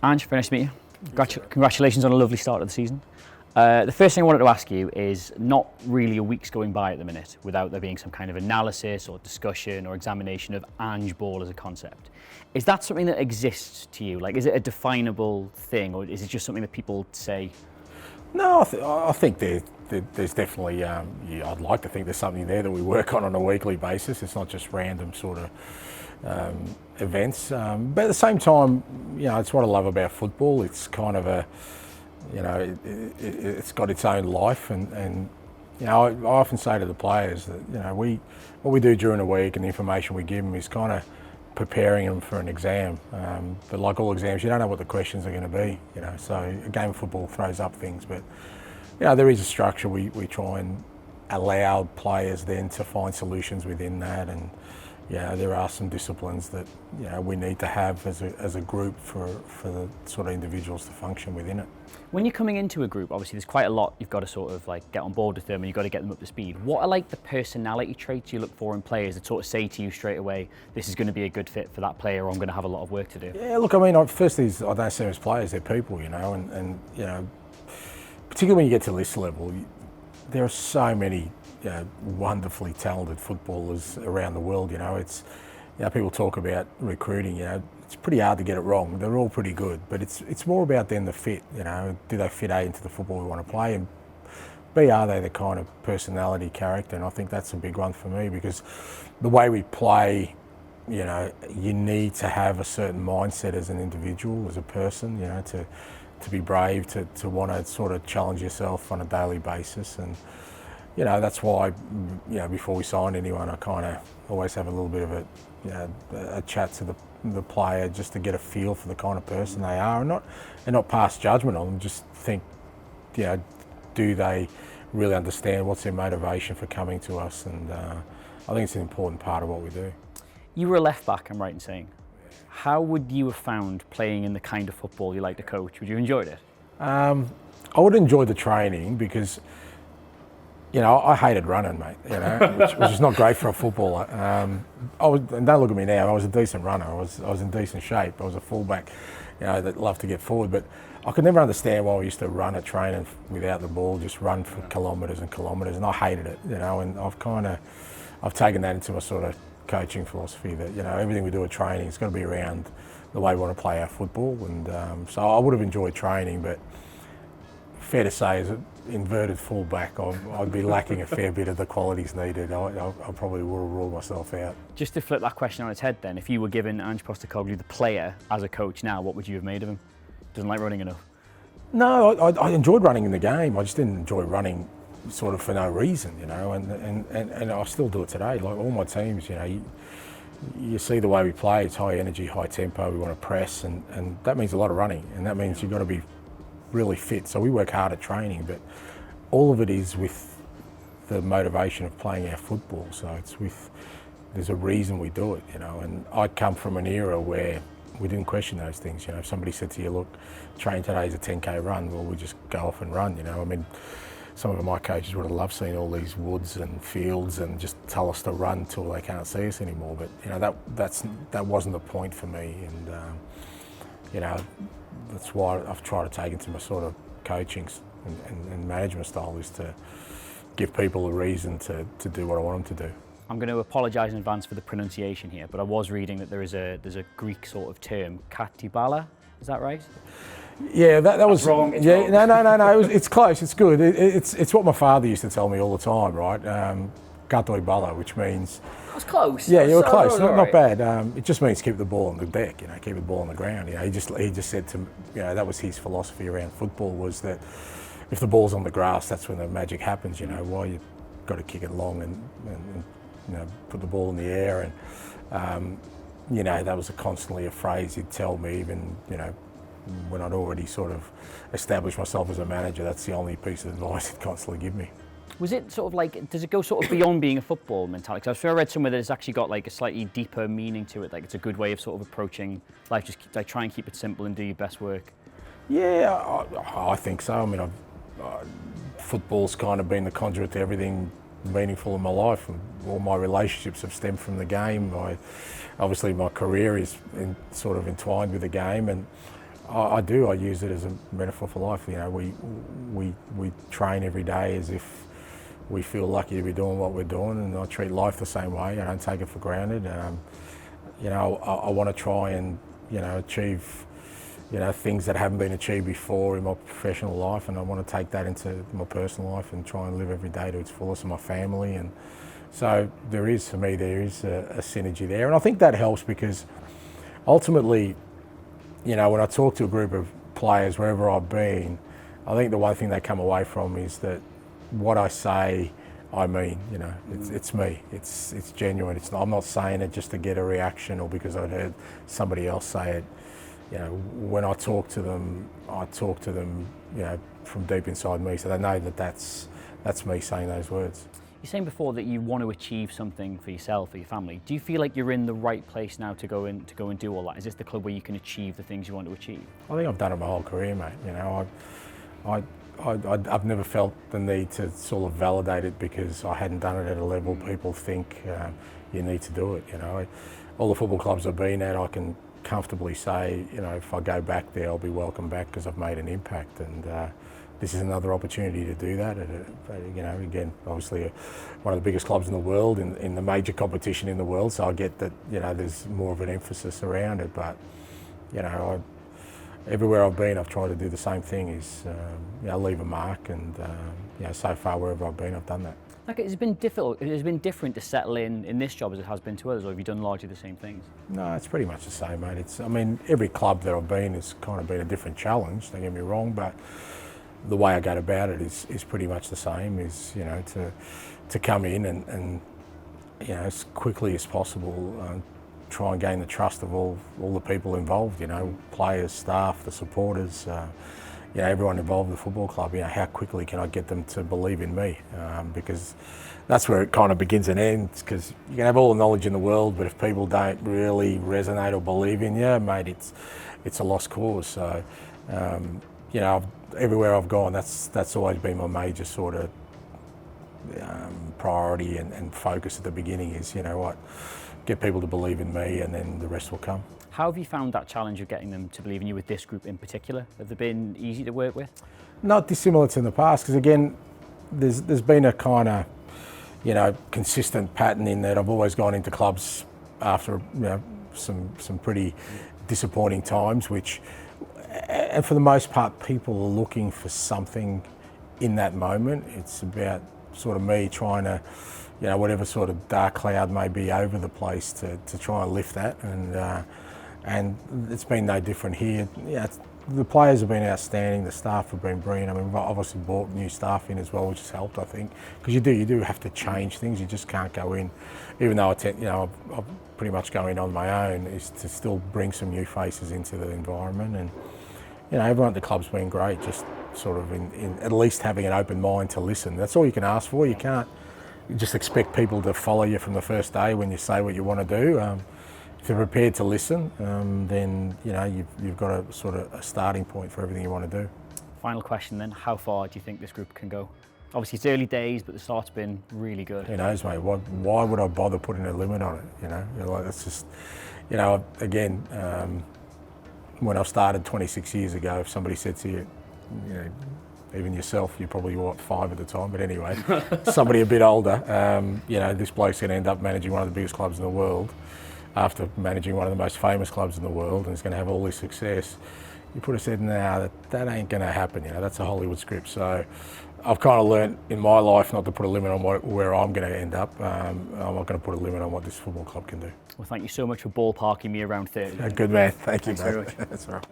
Ange, very nice to meet you. Congratulations on a lovely start of the season. The first thing I wanted to ask you is not really a week's going by at the minute without there being some kind of analysis or discussion or examination of Ange ball as a concept. Is that something that exists to you? Like, is it a definable thing, or is it just something that people say? No, I think there's definitely, I'd like to think there's something there that we work on a weekly basis. It's not just random sort of events. But at the same time, it's what I love about football. It's kind of it's got its own life, and I often say to the players that what we do during the week and the information we give them is kind of preparing them for an exam. But like all exams, you don't know what the questions are going to be. So a game of football throws up things, but there is a structure. We try and allow players then to find solutions within that, and there are some disciplines that we need to have as a group for the sort of individuals to function within it. When you're coming into a group, obviously there's quite a lot you've got to sort of like get on board with them, and you've got to get them up to speed. What are like the personality traits you look for in players that sort of say to you straight away, this is going to be a good fit for that player, or I'm going to have a lot of work to do? Yeah, look, I mean, firstly, I don't see them as players, they're people, and particularly when you get to this level, there are so many wonderfully talented footballers around the world. It's people talk about recruiting. It's pretty hard to get it wrong. They're all pretty good, but it's more about then the fit. Do they fit A into the football we want to play, and B, are they the kind of personality, character? And I think that's a big one for me, because the way we play, you need to have a certain mindset as an individual, as a person. To be brave, to want to sort of challenge yourself on a daily basis. And that's why, before we sign anyone, I kind of always have a little bit of a chat to the player, just to get a feel for the kind of person they are, and not pass judgment on them. Just think, do they really understand what's their motivation for coming to us? And I think it's an important part of what we do. You were a left back, I'm right in saying. How would you have found playing in the kind of football you like to coach? Would you enjoyed it? I would enjoy the training, because I hated running, mate, which is not great for a footballer. And don't look at me now, I was a decent runner, I was in decent shape, I was a fullback, that loved to get forward, but I could never understand why we used to run at training without the ball, just run for kilometres and kilometres, and I hated it, and I've taken that into my sort of coaching philosophy, that everything we do at training is going to be around the way we want to play our football, and so I would have enjoyed training, but fair to say, as an inverted fullback, I'd be lacking a fair bit of the qualities needed. I probably would have ruled myself out. Just to flip that question on its head then, if you were given Ange Postecoglu, the player, as a coach now, what would you have made of him? Doesn't like running enough? No, I enjoyed running in the game. I just didn't enjoy running sort of for no reason, and I still do it today. Like all my teams, you see the way we play, it's high energy, high tempo, we want to press, and that means a lot of running, and that means you've got to be really fit. So we work hard at training, but all of it is with the motivation of playing our football. So there's a reason we do it, and I come from an era where we didn't question those things. If somebody said to you, look, train today is a 10K run, well, we just go off and run, I mean, some of my coaches would have loved seeing all these woods and fields and just tell us to run till they can't see us anymore. But that wasn't the point for me, and that's why I've tried to take into my sort of coaching and management style, is to give people a reason to do what I want them to do. I'm going to apologise in advance for the pronunciation here, but I was reading that there's a Greek sort of term, katibala. Is that right? Yeah, that was wrong. Wrong. No. It's close. It's good. It's what my father used to tell me all the time, right? Katibala, which means. That's close. Yeah, you were close. Not bad. It just means keep the ball on the deck. Keep the ball on the ground. He just said to that was his philosophy around football, was that if the ball's on the grass, that's when the magic happens. Why you've got to kick it long and put the ball in the air, and that was constantly a phrase he'd tell me, even when I'd already sort of established myself as a manager. That's the only piece of advice he'd constantly give me. Was it sort of like, does it go sort of beyond being a football mentality? Because I read somewhere that it's actually got like a slightly deeper meaning to it. Like it's a good way of sort of approaching life. Just like try and keep it simple and do your best work. Yeah, I think so. I mean, football's kind of been the conduit to everything meaningful in my life. All my relationships have stemmed from the game. Obviously my career is sort of entwined with the game, and I do. I use it as a metaphor for life. You know, we train every day as if we feel lucky to be doing what we're doing, and I treat life the same way. I don't take it for granted. You know, I want to try and, you know, achieve, you know, things that haven't been achieved before in my professional life, and I want to take that into my personal life and try and live every day to its fullest, and my family. And so for me, there is a synergy there, and I think that helps because ultimately, you know, when I talk to a group of players wherever I've been, I think the one thing they come away from is that what I say, I mean. You know, it's me. It's genuine. I'm not saying it just to get a reaction or because I'd heard somebody else say it. You know, when I talk to them, you know, from deep inside me, so they know that that's me saying those words. You're saying before that you want to achieve something for yourself, for your family. Do you feel like you're in the right place now to go and do all that? Is this the club where you can achieve the things you want to achieve? I think I've done it my whole career, mate. You know, I've never felt the need to sort of validate it because I hadn't done it at a level people think you need to do it. You know, all the football clubs I've been at, I can comfortably say, you know, if I go back there, I'll be welcome back because I've made an impact, and this is another opportunity to do that. You know, again, obviously one of the biggest clubs in the world, in the major competition in the world, so I get that, you know, there's more of an emphasis around it, but, you know, everywhere I've been, I've tried to do the same thing, is you know, leave a mark, and you know, so far wherever I've been, I've done that. Okay, it's been difficult. It's been different to settle in this job as it has been to others, or have you done largely the same things? No, it's pretty much the same, mate. I mean, every club that I've been has kind of been a different challenge. Don't get me wrong, but the way I go about it is pretty much the same. Is, you know, to come in and you know, as quickly as possible, try and gain the trust of all the people involved. You know, players, staff, the supporters. You know, everyone involved in the football club. You know, how quickly can I get them to believe in me? Because that's where it kind of begins and ends. Because you can have all the knowledge in the world, but if people don't really resonate or believe in you, mate, it's a lost cause. So, you know, everywhere I've gone, that's always been my major sort of priority and focus at the beginning. Is, you know what, get people to believe in me, and then the rest will come. How have you found that challenge of getting them to believe in you with this group in particular? Have they been easy to work with? Not dissimilar to in the past, because again, there's been a kind of, you know, consistent pattern in that I've always gone into clubs after, you know, some pretty disappointing times, which, and for the most part, people are looking for something in that moment. It's about sort of me trying to, you know, whatever sort of dark cloud may be over the place, to try and lift that, and it's been no different here. Yeah, the players have been outstanding, the staff have been brilliant. I mean, we've obviously brought new staff in as well, which has helped, I think, because you do have to change things. You just can't go in, even though I've pretty much go in on my own, is to still bring some new faces into the environment. And, you know, everyone at the club's been great, just sort of in at least having an open mind to listen. That's all you can ask for. You can't just expect people to follow you from the first day when you say what you want to do. If they're prepared to listen, then, you know, you've got a sort of a starting point for everything you want to do. Final question then, how far do you think this group can go? Obviously it's early days, but the start's been really good. Who knows, mate? Why would I bother putting a limit on it? You know, like, it's just, you know, again, when I started 26 years ago, if somebody said to you, you know, even yourself, you're probably, what, 5 at the time, but anyway, somebody a bit older, you know, this bloke's going to end up managing one of the biggest clubs in the world after managing one of the most famous clubs in the world, and he's going to have all this success. You put have said, nah, that ain't going to happen. You know, that's a Hollywood script. So I've kind of learnt in my life not to put a limit on where I'm going to end up. I'm not going to put a limit on what this football club can do. Well, thank you so much for ballparking me around 30. Good man. Thank you, Thanks mate. very much. That's all right.